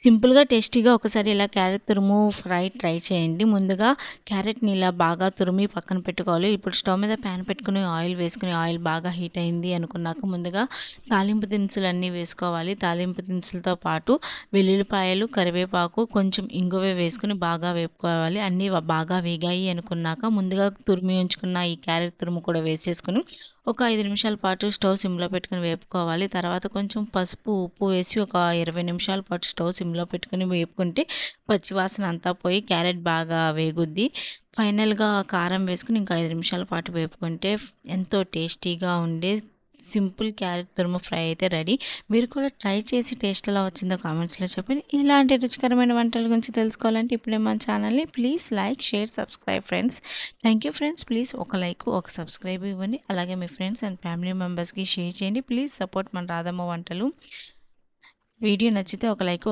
సింపుల్‌గా, టేస్టీగా ఒకసారి ఇలా క్యారెట్ తురుము ఫ్రై ట్రై చేయండి. ముందుగా క్యారెట్‌ని ఇలా బాగా తురిమి పక్కన పెట్టుకోవాలి. ఇప్పుడు స్టవ్ మీద ప్యాన్ పెట్టుకొని ఆయిల్ వేసుకొని ఆయిల్ బాగా హీట్ అయింది అనుకున్నాక ముందుగా తాలింపు దినుసులన్నీ వేసుకోవాలి. తాలింపు దినుసులతో పాటు వెల్లుల్లిపాయలు, కరివేపాకు, కొంచెం ఇంగువ వేసుకొని బాగా వేపుకోవాలి. అన్నీ బాగా వేగాయి అనుకున్నాక ముందుగా తురిమి ఉంచుకున్న ఈ క్యారెట్ తురుము కూడా వేసేసుకొని ఒక 5 నిమిషాల పాటు స్టవ్ సిమ్‌లో పెట్టుకొని వేపుకోవాలి. తర్వాత కొంచెం పసుపు, ఉప్పు వేసి ఒక 20 నిమిషాల పాటు స్టవ్ సిమ్‌లో పెట్టుకొని వేపుకుంటే పచ్చివాసన అంతా పోయి క్యారెట్ బాగా వేగుద్ది. ఫైనల్‌గా కారం వేసుకొని ఇంకా 5 నిమిషాల పాటు వేపుకుంటే ఎంతో టేస్టీగా ఉండే సింపుల్ క్యారెట్ తురుము ఫ్రై అయితే రెడీ. మీరు కూడా ట్రై చేసి టేస్ట్ ఎలా వచ్చిందో కామెంట్స్‌లో చెప్పండి. ఇలాంటి రుచికరమైన వంటల గురించి తెలుసుకోవాలంటే ఇప్పుడే మన ఛానల్‌ని please like, share, subscribe friends. Thank you friends. Please ఒక లైక్, ఒక సబ్స్క్రైబ్ ఇవ్వండి. అలాగే మీ ఫ్రెండ్స్ అండ్ ఫ్యామిలీ మెంబర్స్‌కి షేర్ చేయండి. ప్లీజ్ సపోర్ట్ మన రాధమ్మ వంటలు. వీడియో నచ్చితే ఒక లైక్